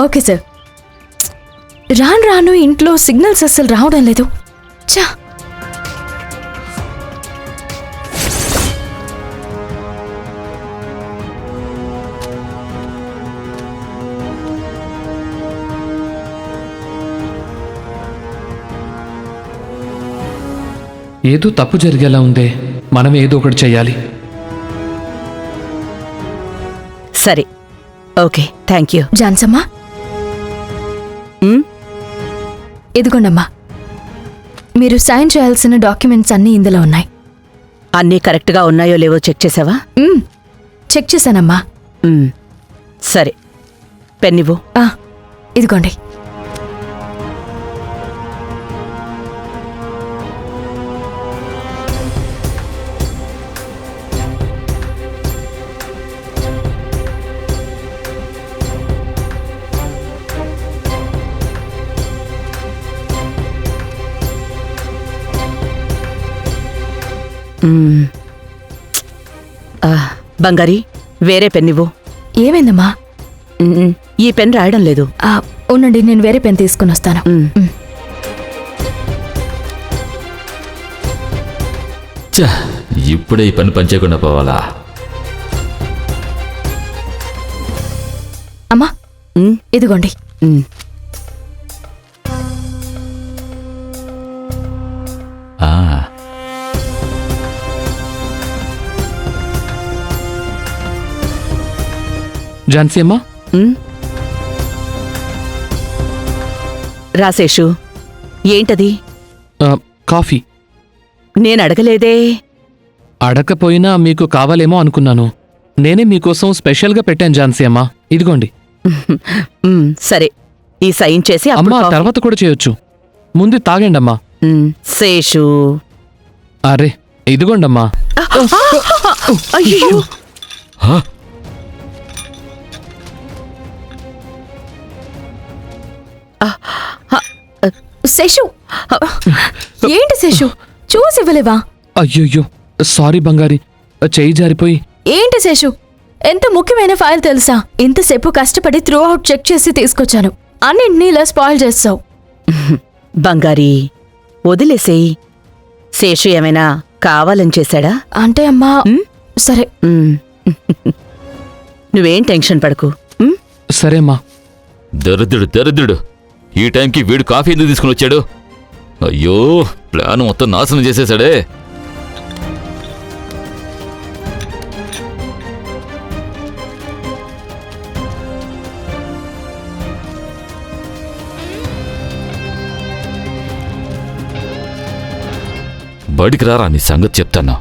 Okay sir. రాను రాను ఇంట్లో సిగ్నల్స్ అస్సలు రావడం లేదు. చా, ఏదో తప్పు జరిగేలా ఉందే. మనం ఏదో ఒకటి చెయ్యాలి. సరే, ఓకే, థ్యాంక్ యూ. జాన్సమ్మా, ఇదిగోండమ్మా, మీరు సైన్ చేయాల్సిన డాక్యుమెంట్స్ అన్నీ ఇందులో ఉన్నాయి. అన్నీ కరెక్ట్గా ఉన్నాయో లేవో చెక్ చేసావా? చెక్ చేశానమ్మా. సరే, పెన్నివ్వు. ఇదిగోండి. బంగారి, వేరే పెన్నివ్వు. ఏమైందమ్మా? ఈ పెన్ రాయడం లేదు. ఉండండి, నేను వేరే పెన్ తీసుకుని వస్తాను. ఇప్పుడే ఈ పని పనిచేయకుండా పోవాలా? అమ్మా, ఇదిగోండి. ఝాన్సీ అమ్మా, రాశేషు, ఏంటది? కాఫీ. నేను అడగలేదే. అడగకపోయినా మీకు కావాలేమో అనుకున్నాను. నేనే మీకోసం స్పెషల్గా పెట్టాను ఝాన్సీ అమ్మా. ఇదిగోండి. సరే, ఈ సైన్ చేసి అమ్మా తర్వాత కూడా చేయొచ్చు. ముందు తాగండమ్మా. శేషు, అరే ఇదిగోండమ్మా. అయ్యో, శేషు, ఏంటి శేషు, చూసి ఇవ్వలేవా? అయ్యయ్యో, సారీ బంగారి, చెయ్యి జారిపోయి. ఏంటి శేషు, ఎంత ముఖ్యమైన ఫైల్ తెలుసా? ఇంతసేపు కష్టపడి త్రూ అవుట్ చెక్ చేసి తీసుకొచ్చాను, అన్నింటినీ ఇలా స్పాయిల్ చేస్తావు. బంగారి, వదిలేసేయి. శేషు ఏమైనా కావాలని చేశాడా? అంటే అమ్మా, సరే. నువ్వేం టెన్షన్ పడకు. సరేమ్మా. దరిద్రుడు దరిద్రుడు, ఈ టైంకి వీడు కాఫీ ఎందుకు తీసుకుని వచ్చాడు? అయ్యో, ప్లాన్ మొత్తం నాశనం చేసేశాడే. బడికి రారా, నీ సంగతి చెప్తాను.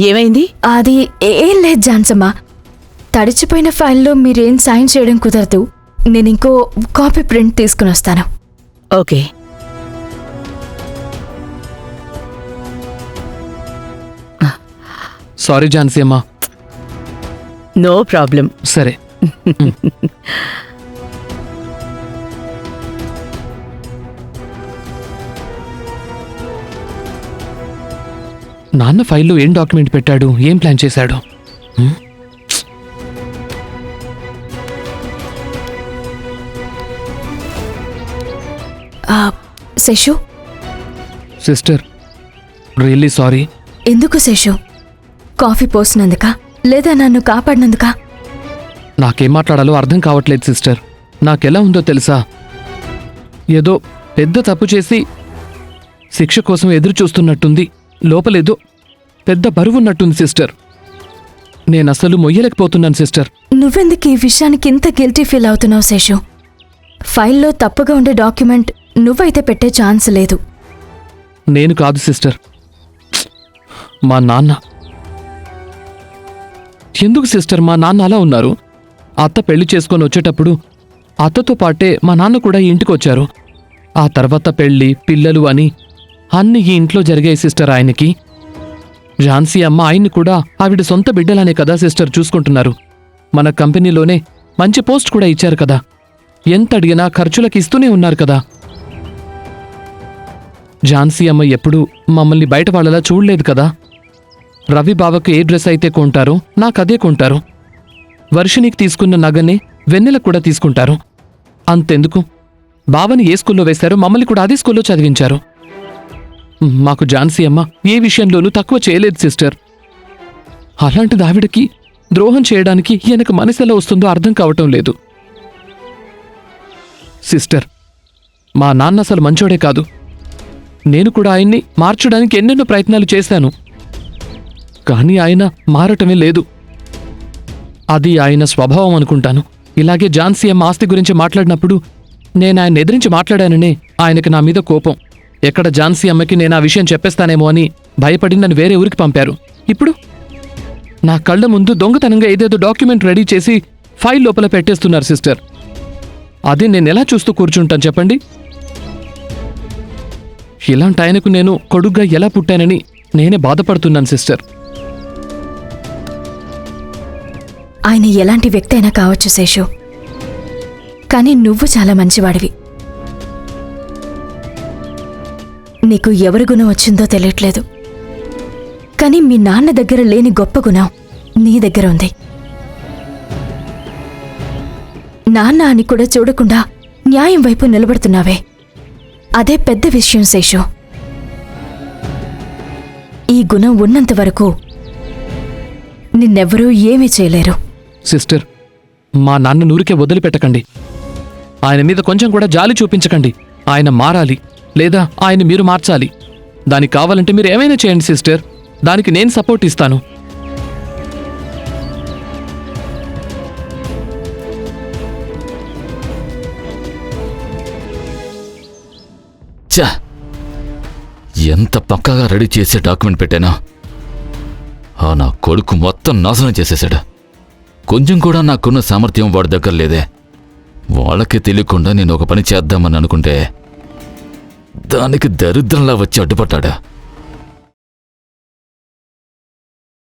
ఏమైంది? అది ఏం లేదు జాన్సమ్మా, తడిచిపోయిన ఫైల్లో మీరేం సైన్ చేయడం కుదరదు. నేను ఇంకో కాపీ ప్రింట్ తీసుకుని వస్తాను. ఓకే. సారీ ఝాన్సీ అమ్మా. No problem. సరే. నాన్న ఫైల్లో ఏం డాక్యుమెంట్ పెట్టాడు, ఏం ప్లాన్ చేశాడు? శేషు. Sister, really sorry. ఎందుకు శేషు? కాఫీ పోసినందుకా లేదా నన్ను కాపాడినందుకా? నాకేం మాట్లాడాలో అర్థం కావట్లేదు సిస్టర్. నాకెలా ఉందో తెలుసా? ఏదో పెద్ద తప్పు చేసి శిక్ష కోసం ఎదురు చూస్తున్నట్టుంది. లోపలేదో పెద్ద బరువున్నట్టుంది సిస్టర్. నేనసలు మొయ్యలేకపోతున్నాను సిస్టర్. నువ్వెందుకు ఈ విషయానికి ఇంత గిల్టీ ఫీల్ అవుతున్నావు శేషు? ఫైల్లో తప్పుగా ఉండే డాక్యుమెంట్ నువ్వైతే పెట్టే ఛాన్స్ లేదు. నేను కాదు సిస్టర్, మా నాన్న. ఎందుకు సిస్టర్ మా నాన్న అలా ఉన్నారు? అత్త పెళ్లి చేసుకొని వచ్చేటప్పుడు అత్తతో పాటే మా నాన్న కూడా ఈ ఇంటికి వచ్చారు. ఆ తర్వాత పెళ్లి, పిల్లలు అని అన్ని ఈ ఇంట్లో జరిగాయి సిస్టర్. ఆయనకి ఝాన్సీ అమ్మ ఆయన్ని కూడా ఆవిడ సొంత బిడ్డలానే కదా సిస్టర్ చూసుకుంటున్నారు. మన కంపెనీలోనే మంచి పోస్ట్ కూడా ఇచ్చారు కదా. ఎంత అడిగినా ఖర్చులకు ఇస్తూనే ఉన్నారు కదా. ఝాన్సీ అమ్మ ఎప్పుడూ మమ్మల్ని బయట వాళ్ళలా చూడలేదు కదా. రవి బావకు ఏ డ్రెస్ అయితే కొంటారో నాకదే కొంటారు. వర్షినికి తీసుకున్న నగనే వెన్నెలకు కూడా తీసుకుంటారు. అంతెందుకు, బావని ఏ స్కూల్లో వేశారో మమ్మల్ని కూడా అదే స్కూల్లో చదివించారు. మాకు ఝాన్సీ అమ్మ ఏ విషయంలోనూ తక్కువ చేయలేదు సిస్టర్. అలాంటిది ఆవిడకి ద్రోహం చేయడానికి ఈయనకు మనసు ఎలా వస్తుందో అర్థం కావటం లేదు సిస్టర్. మా నాన్న అసలు మంచోడే కాదు. నేను కూడా ఆయన్ని మార్చడానికి ఎన్నెన్నో ప్రయత్నాలు చేశాను, కానీ ఆయన మారటమే లేదు. అది ఆయన స్వభావం అనుకుంటాను. ఇలాగే ఝాన్సీ అమ్మ ఆస్తి గురించి మాట్లాడినప్పుడు నేను ఆయన ఎదిరించి మాట్లాడాననే ఆయనకి నా మీద కోపం. ఎక్కడ ఝాన్సీ అమ్మకి నేను ఆ విషయం చెప్పేస్తానేమో అని భయపడి నన్ను వేరే ఊరికి పంపారు. ఇప్పుడు నా కళ్ళ ముందు దొంగతనంగా ఏదేదో డాక్యుమెంట్ రెడీ చేసి ఫైల్ లోపల పెట్టేస్తున్నారు సిస్టర్. అది నేను ఎలా చూస్తూ కూర్చుంటాను చెప్పండి? ఇలాంటి ఆయనకు నేను కొడుగ్గా ఎలా పుట్టానని నేనే బాధపడుతున్నాను సిస్టర్. ఆయన ఎలాంటి వ్యక్తి అయినా కావచ్చు శేషు, కానీ నువ్వు చాలా మంచివాడివి. నీకు ఎవరి గుణం వచ్చిందో తెలియట్లేదు, కానీ మీ నాన్న దగ్గర లేని గొప్ప గుణం నీ దగ్గర ఉంది. నాన్న అని కూడా చూడకుండా న్యాయం వైపు నిలబడుతున్నావే, అదే పెద్ద విషయం శేషు. ఈ గుణం ఉన్నంత వరకు నిన్నెవ్వరూ ఏమీ చేయలేరు. సిస్టర్, మా నాన్న నూరికే వదిలిపెట్టకండి. ఆయన మీద కొంచెం కూడా జాలి చూపించకండి. ఆయన మారాలి, లేదా ఆయన మీరు మార్చాలి. దానికి కావాలంటే మీరు ఏమైనా చేయండి సిస్టర్. దానికి నేను సపోర్ట్ ఇస్తాను. ఛా! ఎంత పక్కాగా రెడీ చేసే డాక్యుమెంట్ పెట్టానా? ఆ నా కొడుకు మొత్తం నాశనం చేసేశాడు. కొంచెం కూడా నాకున్న సామర్థ్యం వాడి దగ్గర లేదే. వాళ్ళకే తెలియకుండా నేను ఒక పని చేద్దామని అనుకుంటే దానికి దరిద్రంలా వచ్చి అడ్డుపడ్డాడా.